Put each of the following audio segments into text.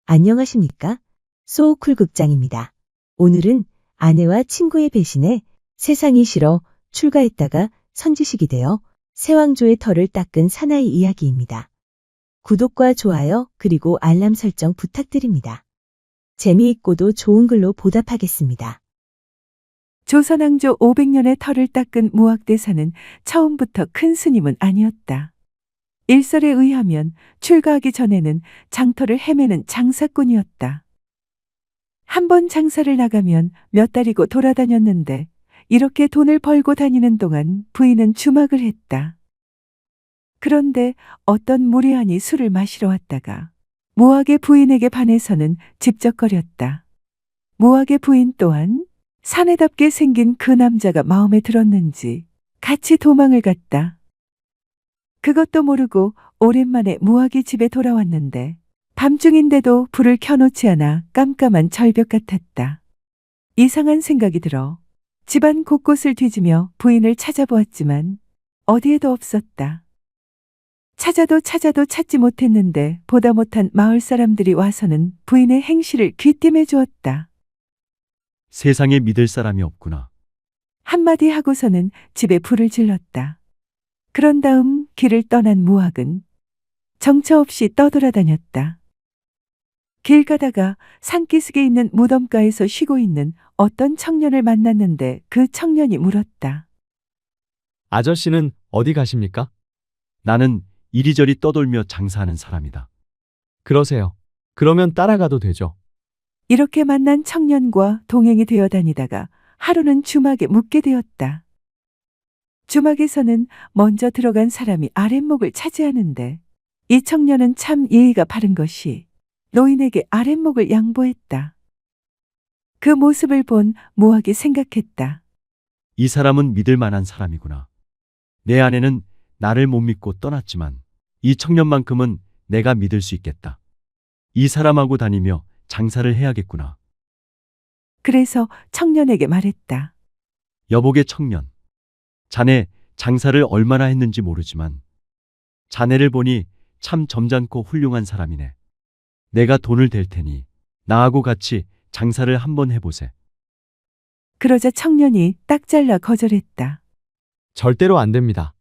안녕하십니까? 소우쿨 극장입니다. 오늘은 아내와 친구의 배신에 세상이 싫어 출가했다가 선지식이 되어 세왕조의 털을 닦은 사나이 이야기입니다. 구독과 좋아요 그리고 알람 설정 부탁드립니다. 재미있고도 좋은 글로 보답하겠습니다. 조선왕조 500년의 털을 닦은 무학대사는 처음부터 큰 스님은 아니었다. 일설에 의하면 출가하기 전에는 장터를 헤매는 장사꾼이었다. 한 번 장사를 나가면 몇 달이고 돌아다녔는데 이렇게 돈을 벌고 다니는 동안 부인은 주막을 했다. 그런데 어떤 무리한이 술을 마시러 왔다가 무학의 부인에게 반해서는 집적거렸다. 무학의 부인 또한 사내답게 생긴 그 남자가 마음에 들었는지 같이 도망을 갔다. 그것도 모르고 오랜만에 무학이 집에 돌아왔는데 밤중인데도 불을 켜놓지 않아 깜깜한 절벽 같았다. 이상한 생각이 들어 집안 곳곳을 뒤지며 부인을 찾아보았지만 어디에도 없었다. 찾아도 찾지 못했는데 보다 못한 마을 사람들이 와서는 부인의 행실을 귀띔해 주었다. 세상에 믿을 사람이 없구나. 한마디 하고서는 집에 불을 질렀다. 그런 다음 길을 떠난 무학은 정처 없이 떠돌아다녔다. 길 가다가 산기슭에 있는 무덤가에서 쉬고 있는 어떤 청년을 만났는데 그 청년이 물었다. 아저씨는 어디 가십니까? 나는 이리저리 떠돌며 장사하는 사람이다. 그러세요. 그러면 따라가도 되죠. 이렇게 만난 청년과 동행이 되어 다니다가 하루는 주막에 묵게 되었다. 주막에서는 먼저 들어간 사람이 아랫목을 차지하는데 이 청년은 참 예의가 바른 것이 노인에게 아랫목을 양보했다. 그 모습을 본 무학이 생각했다. 이 사람은 믿을 만한 사람이구나. 내 아내는 나를 못 믿고 떠났지만 이 청년만큼은 내가 믿을 수 있겠다. 이 사람하고 다니며 장사를 해야겠구나. 그래서 청년에게 말했다. 여복의 청년. 자네 장사를 얼마나 했는지 모르지만 자네를 보니 참 점잖고 훌륭한 사람이네. 내가 돈을 댈 테니 나하고 같이 장사를 한번 해보세. 그러자 청년이 딱 잘라 거절했다. 절대로 안 됩니다.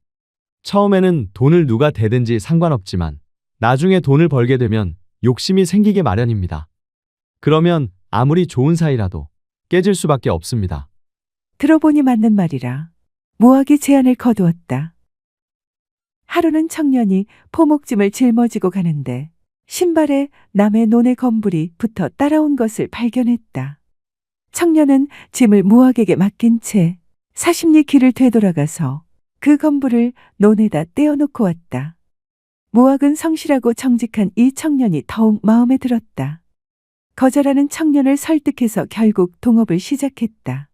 처음에는 돈을 누가 대든지 상관없지만 나중에 돈을 벌게 되면 욕심이 생기게 마련입니다. 그러면 아무리 좋은 사이라도 깨질 수밖에 없습니다. 들어보니 맞는 말이라 무학이 제안을 거두었다. 하루는 청년이 포목짐을 짊어지고 가는데 신발에 남의 논의 검불이 붙어 따라온 것을 발견했다. 청년은 짐을 무학에게 맡긴 채 40리 길을 되돌아가서 그 검불을 논에다 떼어놓고 왔다. 무학은 성실하고 정직한 이 청년이 더욱 마음에 들었다. 거절하는 청년을 설득해서 결국 동업을 시작했다.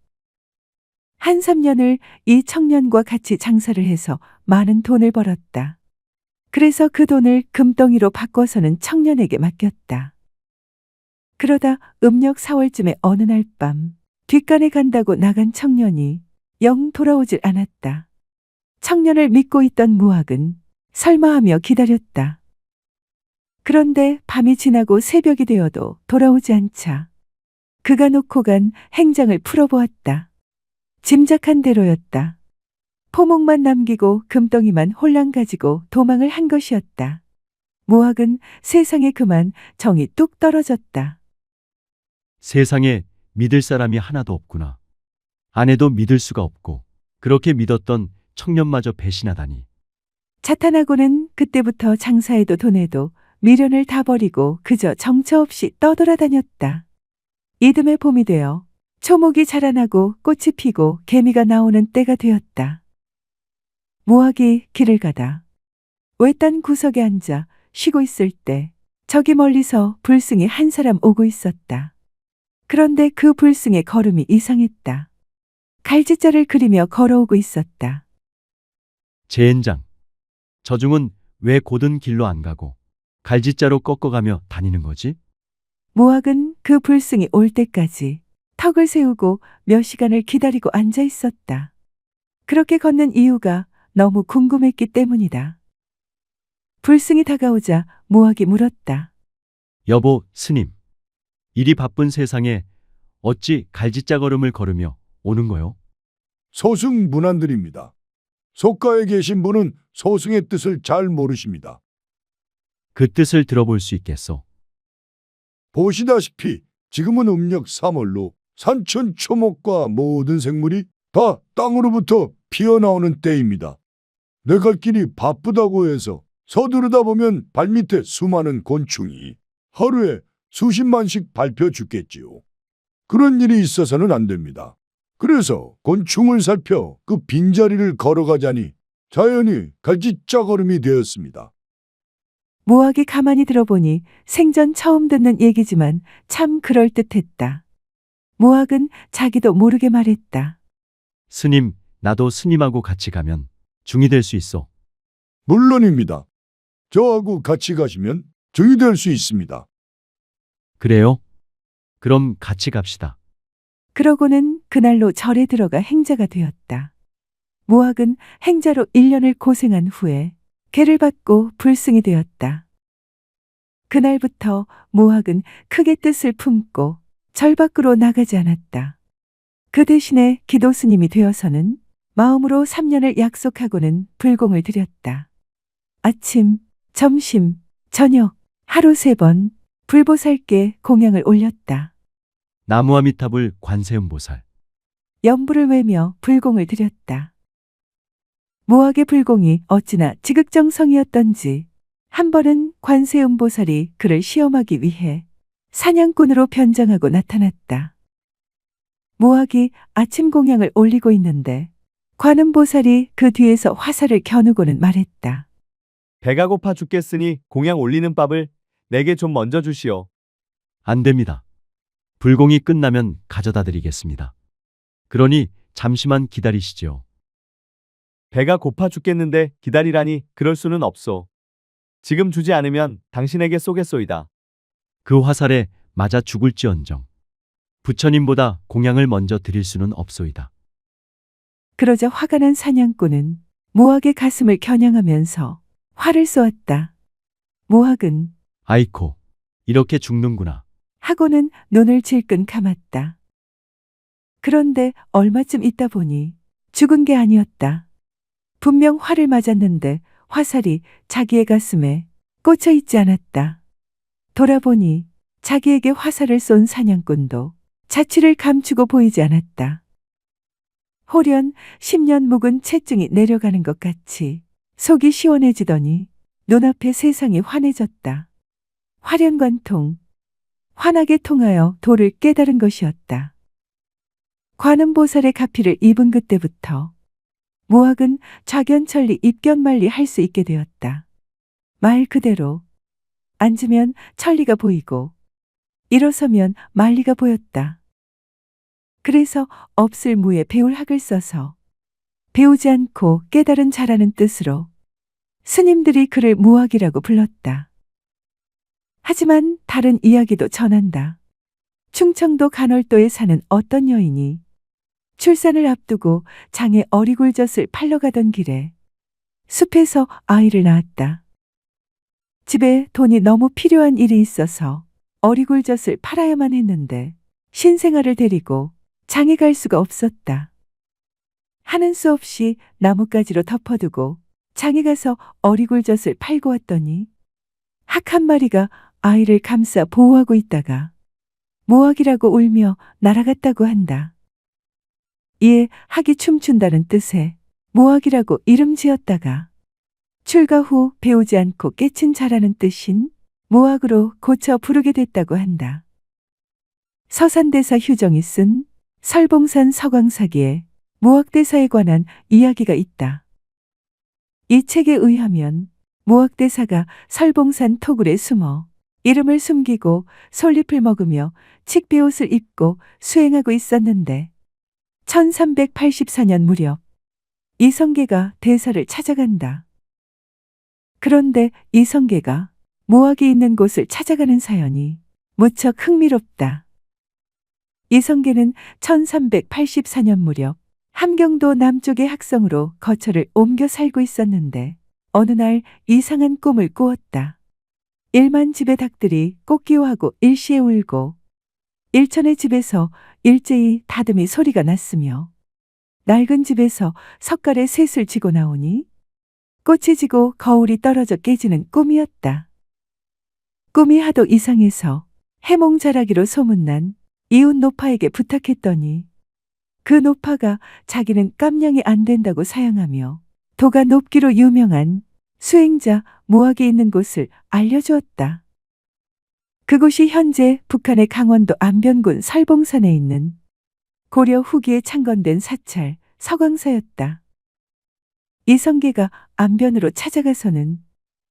한 3년을 이 청년과 같이 장사를 해서 많은 돈을 벌었다. 그래서 그 돈을 금덩이로 바꿔서는 청년에게 맡겼다. 그러다 음력 4월쯤에 어느 날 밤 뒷간에 간다고 나간 청년이 영 돌아오질 않았다. 청년을 믿고 있던 무학은 설마하며 기다렸다. 그런데 밤이 지나고 새벽이 되어도 돌아오지 않자 그가 놓고 간 행장을 풀어보았다. 짐작한 대로였다. 포목만 남기고 금덩이만 홀랑 가지고 도망을 한 것이었다. 무학은 세상에 그만 정이 뚝 떨어졌다. 세상에 믿을 사람이 하나도 없구나. 아내도 믿을 수가 없고 그렇게 믿었던 청년마저 배신하다니. 자탄하고는 그때부터 장사에도 돈에도 미련을 다 버리고 그저 정처 없이 떠돌아다녔다. 이듬해 봄이 되어 초목이 자라나고 꽃이 피고 개미가 나오는 때가 되었다. 무학이 길을 가다 외딴 구석에 앉아 쉬고 있을 때 저기 멀리서 불승이 한 사람 오고 있었다. 그런데 그 불승의 걸음이 이상했다. 갈짓자를 그리며 걸어오고 있었다. 제엔장. 저중은 왜 곧은 길로 안 가고 갈짓자로 꺾어가며 다니는 거지? 무학은 그 불승이 올 때까지 턱을 세우고 몇 시간을 기다리고 앉아 있었다. 그렇게 걷는 이유가 너무 궁금했기 때문이다. 불승이 다가오자 무학이 물었다. 여보, 스님. 일이 바쁜 세상에 어찌 갈짓자걸음을 걸으며 오는 거요? 소승 문안드립니다. 속가에 계신 분은 소승의 뜻을 잘 모르십니다. 그 뜻을 들어볼 수 있겠소. 보시다시피 지금은 음력 3월로 산천 초목과 모든 생물이 다 땅으로부터 피어나오는 때입니다. 내 갈 길이 바쁘다고 해서 서두르다 보면 발밑에 수많은 곤충이 하루에 수십만씩 밟혀 죽겠지요. 그런 일이 있어서는 안 됩니다. 그래서 곤충을 살펴 그 빈자리를 걸어가자니 자연히 갈짓자걸음이 되었습니다. 무학이 가만히 들어보니 생전 처음 듣는 얘기지만 참 그럴듯했다. 무학은 자기도 모르게 말했다. 스님, 나도 스님하고 같이 가면 중이 될 수 있어. 물론입니다. 저하고 같이 가시면 증이 될 수 있습니다. 그래요? 그럼 같이 갑시다. 그러고는 그날로 절에 들어가 행자가 되었다. 무학은 행자로 1년을 고생한 후에 계를 받고 불승이 되었다. 그날부터 무학은 크게 뜻을 품고 절 밖으로 나가지 않았다. 그 대신에 기도 스님이 되어서는 마음으로 3년을 약속하고는 불공을 드렸다. 아침, 점심, 저녁, 하루 3번 불보살께 공양을 올렸다. 나무아미타불 관세음보살. 연불을 외며 불공을 드렸다. 무학의 불공이 어찌나 지극정성이었던지 한 번은 관세음보살이 그를 시험하기 위해 사냥꾼으로 변장하고 나타났다. 무학이 아침 공양을 올리고 있는데 관음보살이 그 뒤에서 화살을 겨누고는 말했다. 배가 고파 죽겠으니 공양 올리는 밥을 내게 좀 먼저 주시오. 안 됩니다. 불공이 끝나면 가져다 드리겠습니다. 그러니 잠시만 기다리시지요. 배가 고파 죽겠는데 기다리라니 그럴 수는 없소. 지금 주지 않으면 당신에게 쏘겠소이다. 그 화살에 맞아 죽을지언정. 부처님보다 공양을 먼저 드릴 수는 없소이다. 그러자 화가 난 사냥꾼은 무학의 가슴을 겨냥하면서 활을 쏘았다. 무학은 아이코, 이렇게 죽는구나. 하고는 눈을 질끈 감았다. 그런데 얼마쯤 있다 보니 죽은 게 아니었다. 분명 활을 맞았는데 화살이 자기의 가슴에 꽂혀 있지 않았다. 돌아보니 자기에게 화살을 쏜 사냥꾼도 자취를 감추고 보이지 않았다. 호련 10년 묵은 체증이 내려가는 것 같이 속이 시원해지더니 눈앞에 세상이 환해졌다. 화련관통, 환하게 통하여 도를 깨달은 것이었다. 관음보살의 가피를 입은 그때부터 무학은 좌견천리 입견만리 할 수 있게 되었다. 말 그대로 앉으면 천리가 보이고 일어서면 만리가 보였다. 그래서 없을 무에 배울 학을 써서 배우지 않고 깨달은 자라는 뜻으로 스님들이 그를 무학이라고 불렀다. 하지만 다른 이야기도 전한다. 충청도 간월도에 사는 어떤 여인이 출산을 앞두고 장에 어리굴젓을 팔러 가던 길에 숲에서 아이를 낳았다. 집에 돈이 너무 필요한 일이 있어서 어리굴젓을 팔아야만 했는데 신생아를 데리고 장에 갈 수가 없었다. 하는 수 없이 나뭇가지로 덮어두고 장에 가서 어리굴젓을 팔고 왔더니 학 한 마리가 아이를 감싸 보호하고 있다가 무학이라고 울며 날아갔다고 한다. 이에 학이 춤춘다는 뜻에 무학이라고 이름 지었다가 출가 후 배우지 않고 깨친 자라는 뜻인 무학으로 고쳐 부르게 됐다고 한다. 서산대사 휴정이 쓴 설봉산 서광사기에 무학대사에 관한 이야기가 있다. 이 책에 의하면 무학대사가 설봉산 토굴에 숨어 이름을 숨기고 솔잎을 먹으며 칡비옷을 입고 수행하고 있었는데 1384년 무렵 이성계가 대사를 찾아간다. 그런데 이성계가 무학이 있는 곳을 찾아가는 사연이 무척 흥미롭다. 이성계는 1384년 무렵 함경도 남쪽의 학성으로 거처를 옮겨 살고 있었는데 어느 날 이상한 꿈을 꾸었다. 일만 집의 닭들이 꽃기호하고 일시에 울고 일천의 집에서 일제히 다듬이 소리가 났으며 낡은 집에서 석갈에 셋을 지고 나오니 꽃이 지고 거울이 떨어져 깨지는 꿈이었다. 꿈이 하도 이상해서 해몽자라기로 소문난 이웃 노파에게 부탁했더니 그 노파가 자기는 깜냥이 안 된다고 사양하며 도가 높기로 유명한 수행자 무학이 있는 곳을 알려주었다. 그곳이 현재 북한의 강원도 안변군 설봉산에 있는 고려 후기에 창건된 사찰 서광사였다. 이성계가 안변으로 찾아가서는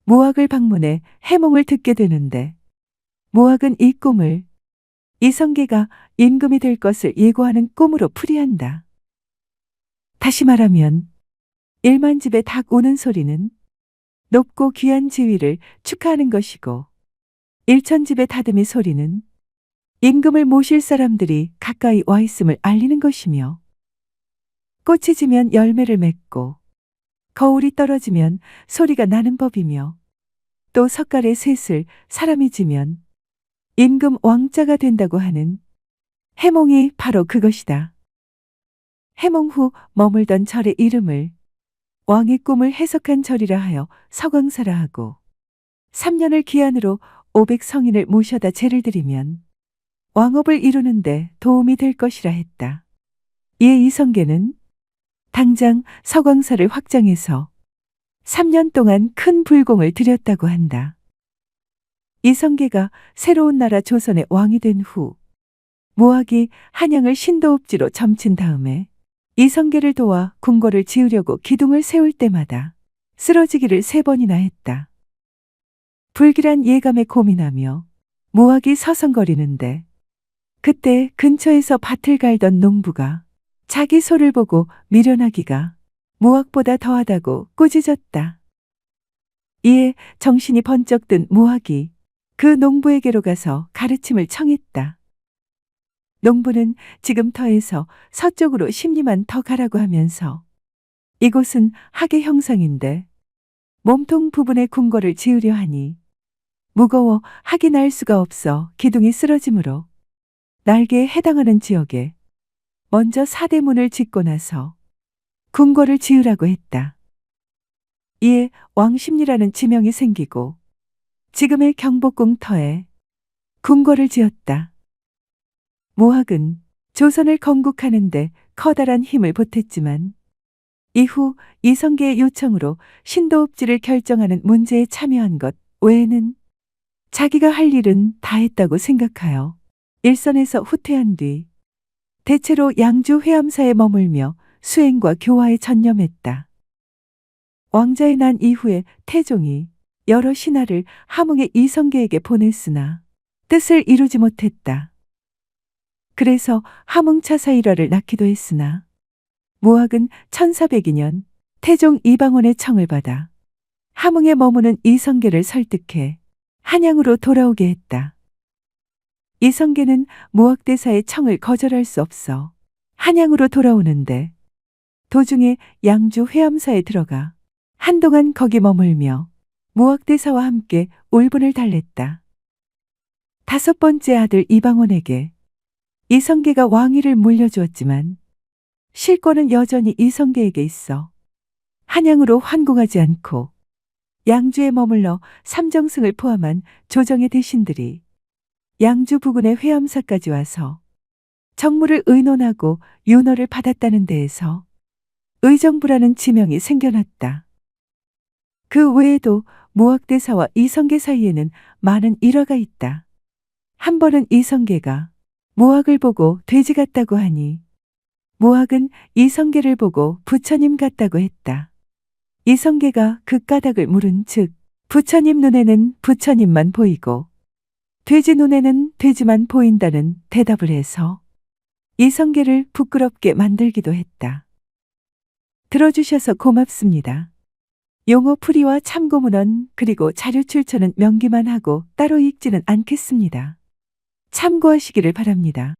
무학을 방문해 해몽을 듣게 되는데 무학은 이 꿈을 이성계가 임금이 될 것을 예고하는 꿈으로 풀이한다. 다시 말하면 일만집에 닭 우는 소리는 높고 귀한 지위를 축하하는 것이고 일천집의 다듬이 소리는 임금을 모실 사람들이 가까이 와 있음을 알리는 것이며 꽃이 지면 열매를 맺고 거울이 떨어지면 소리가 나는 법이며 또 석갈의 셋을 사람이 지면 임금 왕자가 된다고 하는 해몽이 바로 그것이다. 해몽 후 머물던 절의 이름을 왕의 꿈을 해석한 절이라 하여 서광사라 하고 3년을 기한으로 500성인을 모셔다 제를 드리면 왕업을 이루는데 도움이 될 것이라 했다. 이에 이성계는 당장 서광사를 확장해서 3년 동안 큰 불공을 들였다고 한다. 이성계가 새로운 나라 조선의 왕이 된 후 무학이 한양을 신도읍지로 점친 다음에 이성계를 도와 궁궐을 지으려고 기둥을 세울 때마다 쓰러지기를 3번이나 했다. 불길한 예감에 고민하며 무학이 서성거리는데 그때 근처에서 밭을 갈던 농부가 자기 소를 보고 미련하기가 무학보다 더하다고 꾸짖었다. 이에 정신이 번쩍 든 무학이 그 농부에게로 가서 가르침을 청했다. 농부는 지금 터에서 서쪽으로 10리만 더 가라고 하면서 이곳은 학의 형상인데 몸통 부분에 궁궐을 지으려 하니 무거워 학이 날 수가 없어 기둥이 쓰러지므로 날개에 해당하는 지역에 먼저 사대문을 짓고 나서 궁궐을 지으라고 했다. 이에 왕십리라는 지명이 생기고 지금의 경복궁 터에 궁궐을 지었다. 무학은 조선을 건국하는데 커다란 힘을 보탰지만 이후 이성계의 요청으로 신도읍지를 결정하는 문제에 참여한 것 외에는 자기가 할 일은 다 했다고 생각하여 일선에서 후퇴한 뒤 대체로 양주 회암사에 머물며 수행과 교화에 전념했다. 왕자의 난 이후에 태종이 여러 신하를 함흥의 이성계에게 보냈으나 뜻을 이루지 못했다. 그래서 함흥차사일화를 낳기도 했으나 무학은 1402년 태종 이방원의 청을 받아 함흥에 머무는 이성계를 설득해 한양으로 돌아오게 했다. 이성계는 무학대사의 청을 거절할 수 없어 한양으로 돌아오는데 도중에 양주 회암사에 들어가 한동안 거기 머물며 무학대사와 함께 울분을 달랬다. 5번째 아들 이방원에게 이성계가 왕위를 물려주었지만 실권은 여전히 이성계에게 있어 한양으로 환궁하지 않고 양주에 머물러 삼정승을 포함한 조정의 대신들이 양주 부근의 회암사까지 와서 정무를 의논하고 윤허를 받았다는 데에서 의정부라는 지명이 생겨났다. 그 외에도 무학대사와 이성계 사이에는 많은 일화가 있다. 한 번은 이성계가 무학을 보고 돼지 같다고 하니 무학은 이성계를 보고 부처님 같다고 했다. 이성계가 그 까닭을 물은 즉 부처님 눈에는 부처님만 보이고 돼지 눈에는 돼지만 보인다는 대답을 해서 이성계를 부끄럽게 만들기도 했다. 들어주셔서 고맙습니다. 용어 풀이와 참고문헌 그리고 자료 출처는 명기만 하고 따로 읽지는 않겠습니다. 참고하시기를 바랍니다.